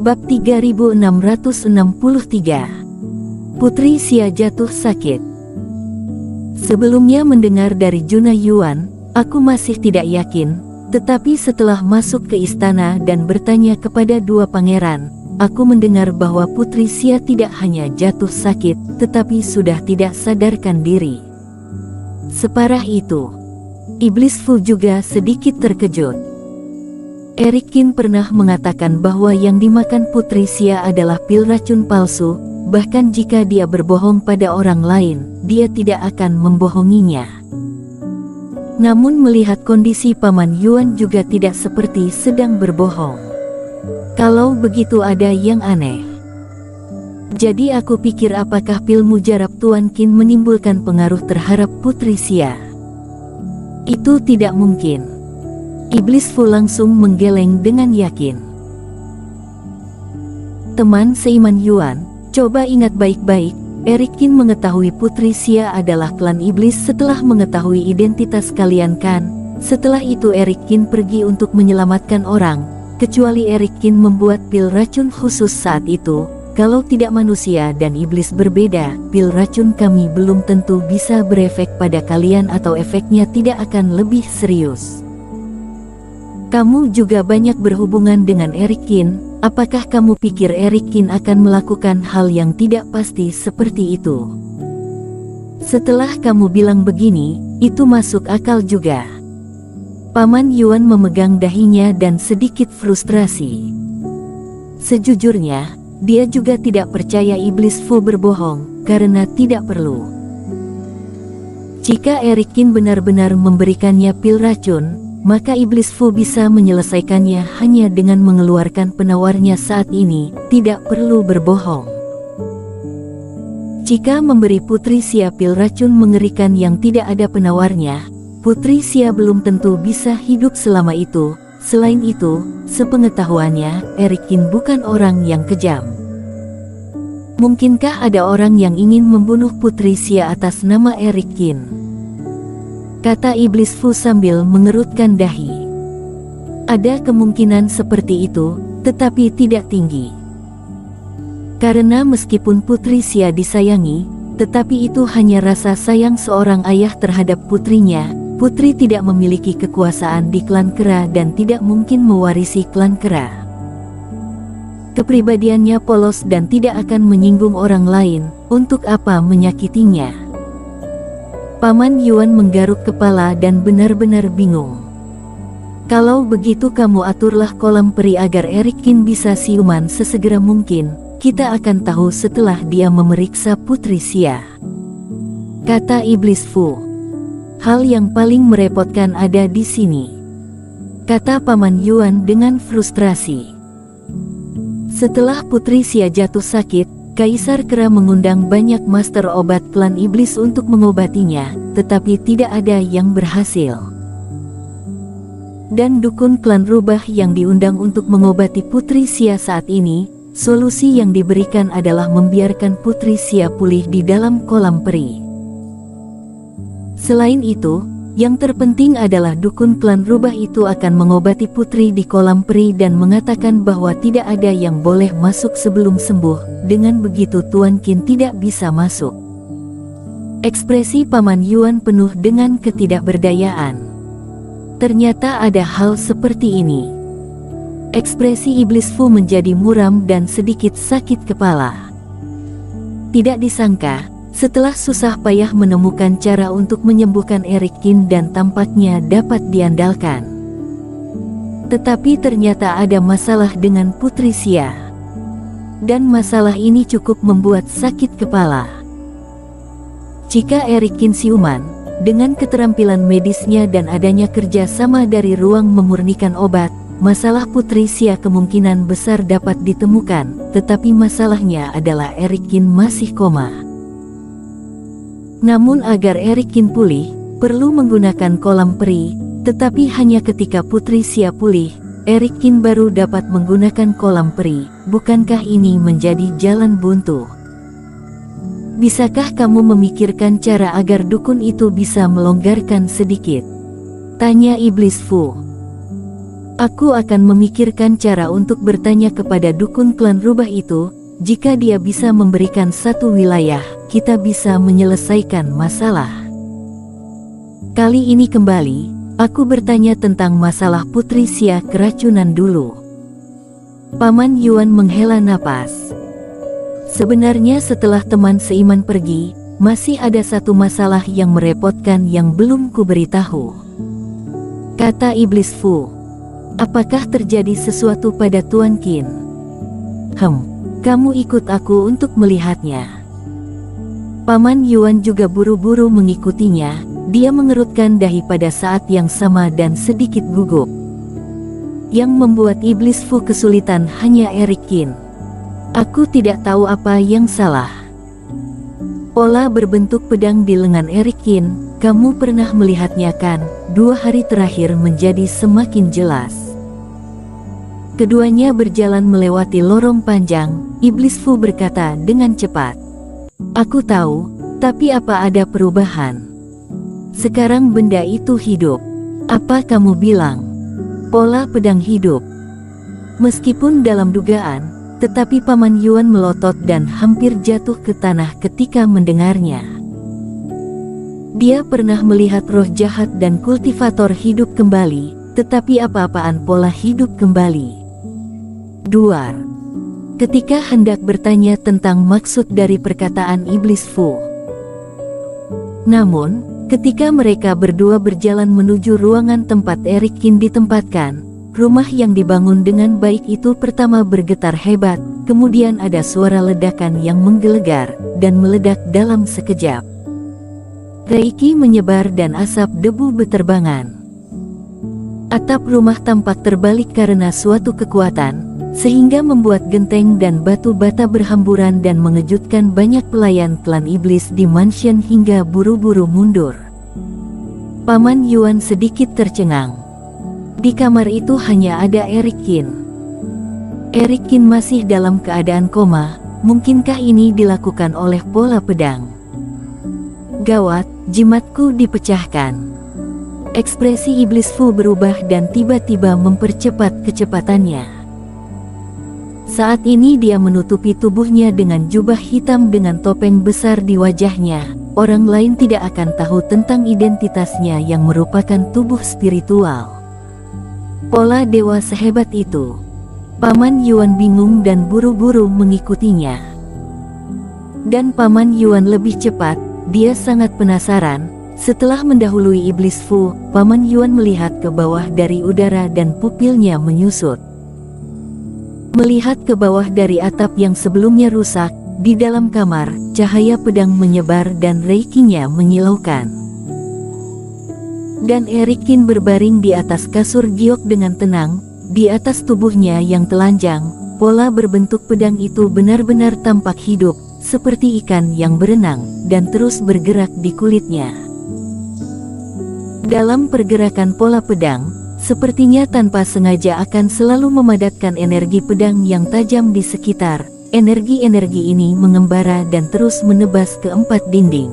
Bab 3663. Putri Xia jatuh sakit. Sebelumnya mendengar dari Junai Yuan, aku masih tidak yakin, tetapi setelah masuk ke istana dan bertanya kepada dua pangeran, aku mendengar bahwa Putri Xia tidak hanya jatuh sakit, tetapi sudah tidak sadarkan diri. Separah itu. Iblis Fu juga sedikit terkejut. Eric Qin pernah mengatakan bahwa yang dimakan Putri Xia adalah pil racun palsu, bahkan jika dia berbohong pada orang lain, dia tidak akan membohonginya. Namun melihat kondisi Paman Yuan juga tidak seperti sedang berbohong. Kalau begitu ada yang aneh. Jadi aku pikir apakah pil mujarab Tuan Qin menimbulkan pengaruh terhadap Putri Xia? Itu tidak mungkin. Iblis Fu langsung menggeleng dengan yakin. Teman seiman Yuan, coba ingat baik-baik, Eric Qin mengetahui Putri Xia adalah klan iblis setelah mengetahui identitas kalian kan? Setelah itu Eric Qin pergi untuk menyelamatkan orang, kecuali Eric Qin membuat pil racun khusus saat itu. Kalau tidak manusia dan iblis berbeda, pil racun kami belum tentu bisa berefek pada kalian atau efeknya tidak akan lebih serius. Kamu juga banyak berhubungan dengan Eric Qin, apakah kamu pikir Eric Qin akan melakukan hal yang tidak pasti seperti itu? Setelah kamu bilang begini, itu masuk akal juga. Paman Yuan memegang dahinya dan sedikit frustrasi. Sejujurnya, dia juga tidak percaya Iblis Fu berbohong, karena tidak perlu. Jika Eric Qin benar-benar memberikannya pil racun, maka Iblis Fu bisa menyelesaikannya hanya dengan mengeluarkan penawarnya saat ini, tidak perlu berbohong. Jika memberi Putri Xia pil racun mengerikan yang tidak ada penawarnya, Putri Xia belum tentu bisa hidup selama itu. Selain itu, sepengetahuannya, Eric Qin bukan orang yang kejam. Mungkinkah ada orang yang ingin membunuh Putri Xia atas nama Eric Qin? Kata Iblis Fu sambil mengerutkan dahi. Ada kemungkinan seperti itu, tetapi tidak tinggi. Karena meskipun Putri Xia disayangi, tetapi itu hanya rasa sayang seorang ayah terhadap putrinya. Putri tidak memiliki kekuasaan di klan kera dan tidak mungkin mewarisi klan kera. Kepribadiannya polos dan tidak akan menyinggung orang lain, untuk apa menyakitinya? Paman Yuan menggaruk kepala dan benar-benar bingung. Kalau begitu kamu aturlah kolam peri agar Eric Qin bisa siuman sesegera mungkin, kita akan tahu setelah dia memeriksa Putri Xia. Kata Iblis Fu. Hal yang paling merepotkan ada di sini. Kata Paman Yuan dengan frustrasi. Setelah Putri Xia jatuh sakit, Kaisar Kera mengundang banyak master obat klan iblis untuk mengobatinya, tetapi tidak ada yang berhasil. Dan dukun klan rubah yang diundang untuk mengobati Putri Xia saat ini, solusi yang diberikan adalah membiarkan Putri Xia pulih di dalam kolam peri. Selain itu, yang terpenting adalah dukun klan rubah itu akan mengobati putri di kolam peri dan mengatakan bahwa tidak ada yang boleh masuk sebelum sembuh. Dengan begitu Tuan Qin tidak bisa masuk. Ekspresi Paman Yuan penuh dengan ketidakberdayaan. Ternyata ada hal seperti ini. Ekspresi Iblis Fu menjadi muram dan sedikit sakit kepala. Tidak disangka, setelah susah payah menemukan cara untuk menyembuhkan Eric Qin dan tampaknya dapat diandalkan. Tetapi ternyata ada masalah dengan Putri Xia. Dan masalah ini cukup membuat sakit kepala. Jika Eric Qin siuman, dengan keterampilan medisnya dan adanya kerjasama dari ruang memurnikan obat, masalah Putri Xia kemungkinan besar dapat ditemukan, tetapi masalahnya adalah Eric Qin masih koma. Namun agar Eric Qin pulih, perlu menggunakan kolam peri, tetapi hanya ketika Putri Xia pulih, Eric Qin baru dapat menggunakan kolam peri. Bukankah ini menjadi jalan buntu? Bisakah kamu memikirkan cara agar dukun itu bisa melonggarkan sedikit? Tanya Iblis Fu. Aku akan memikirkan cara untuk bertanya kepada dukun klan rubah itu. Jika dia bisa memberikan satu wilayah, kita bisa menyelesaikan masalah. Kali ini kembali, aku bertanya tentang masalah Putri Xia keracunan dulu. Paman Yuan menghela napas. Sebenarnya setelah teman seiman pergi, masih ada satu masalah yang merepotkan yang belum kuberitahu. Kata Iblis Fu. Apakah terjadi sesuatu pada Tuan Qin? Kamu ikut aku untuk melihatnya. Paman Yuan juga buru-buru mengikutinya. Dia mengerutkan dahi pada saat yang sama dan sedikit gugup. Yang membuat Iblis Fu kesulitan hanya Eric Qin. Aku tidak tahu apa yang salah. Pola berbentuk pedang di lengan Eric Qin, kamu pernah melihatnya kan? 2 hari terakhir menjadi semakin jelas. Keduanya berjalan melewati lorong panjang. Iblis Fu berkata dengan cepat. Aku tahu, tapi apa ada perubahan? Sekarang benda itu hidup. Apa kamu bilang? Pola pedang hidup. Meskipun dalam dugaan, tetapi Paman Yuan melotot dan hampir jatuh ke tanah ketika mendengarnya. Dia pernah melihat roh jahat dan kultivator hidup kembali, tetapi apa-apaan pola hidup kembali. Duar. Ketika hendak bertanya tentang maksud dari perkataan Iblis Fu. Namun, ketika mereka berdua berjalan menuju ruangan tempat Eric Qin ditempatkan, rumah yang dibangun dengan baik itu pertama bergetar hebat, kemudian ada suara ledakan yang menggelegar, dan meledak dalam sekejap. Reiki menyebar dan asap debu beterbangan. Atap rumah tampak terbalik karena suatu kekuatan, sehingga membuat genteng dan batu bata berhamburan dan mengejutkan banyak pelayan klan iblis di mansion hingga buru-buru mundur. Paman Yuan sedikit tercengang. Di kamar itu hanya ada Eric Qin. Eric Qin masih dalam keadaan koma. Mungkinkah ini dilakukan oleh pola pedang? Gawat, jimatku dipecahkan. Ekspresi Iblis Fu berubah dan tiba-tiba mempercepat kecepatannya. Saat ini dia menutupi tubuhnya dengan jubah hitam dengan topeng besar di wajahnya. Orang lain tidak akan tahu tentang identitasnya yang merupakan tubuh spiritual. Pola dewa sehebat itu. Paman Yuan bingung dan buru-buru mengikutinya. Dan Paman Yuan lebih cepat, dia sangat penasaran. Setelah mendahului Iblis Fu, Paman Yuan melihat ke bawah dari udara dan pupilnya menyusut. Melihat ke bawah dari atap yang sebelumnya rusak, di dalam kamar, cahaya pedang menyebar dan reikinya menyilaukan. Dan Eric Qin berbaring di atas kasur giok dengan tenang, di atas tubuhnya yang telanjang, pola berbentuk pedang itu benar-benar tampak hidup, seperti ikan yang berenang, dan terus bergerak di kulitnya. Dalam pergerakan pola pedang, sepertinya tanpa sengaja akan selalu memadatkan energi pedang yang tajam di sekitar. Energi-energi ini mengembara dan terus menebas ke 4 dinding.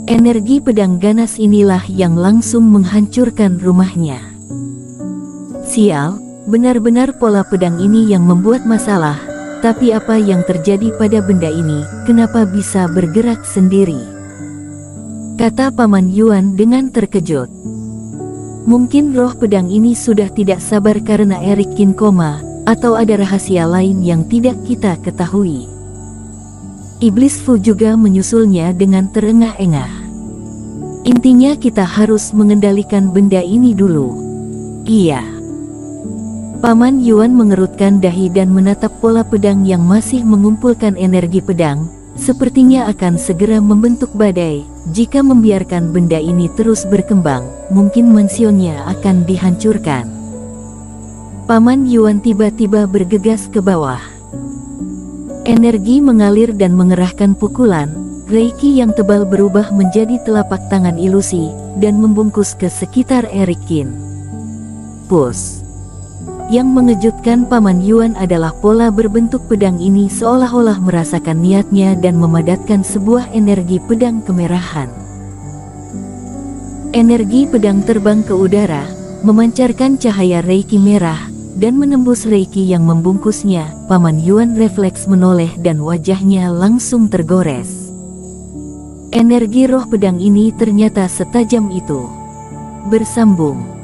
Energi pedang ganas inilah yang langsung menghancurkan rumahnya. Sial, benar-benar pola pedang ini yang membuat masalah. Tapi apa yang terjadi pada benda ini, kenapa bisa bergerak sendiri? Kata Paman Yuan dengan terkejut. Mungkin roh pedang ini sudah tidak sabar karena Eric Qin koma, atau ada rahasia lain yang tidak kita ketahui. Iblis Fu juga menyusulnya dengan terengah-engah. Intinya kita harus mengendalikan benda ini dulu. Iya. Paman Yuan mengerutkan dahi dan menatap pola pedang yang masih mengumpulkan energi pedang, sepertinya akan segera membentuk badai. Jika membiarkan benda ini terus berkembang, mungkin mansionnya akan dihancurkan. Paman Yuan tiba-tiba bergegas ke bawah. Energi mengalir dan mengerahkan pukulan, reiki yang tebal berubah menjadi telapak tangan ilusi, dan membungkus ke sekitar Eric Qin. Push. Yang mengejutkan Paman Yuan adalah pola berbentuk pedang ini seolah-olah merasakan niatnya dan memadatkan sebuah energi pedang kemerahan. Energi pedang terbang ke udara, memancarkan cahaya reiki merah, dan menembus reiki yang membungkusnya. Paman Yuan refleks menoleh dan wajahnya langsung tergores. Energi roh pedang ini ternyata setajam itu. Bersambung.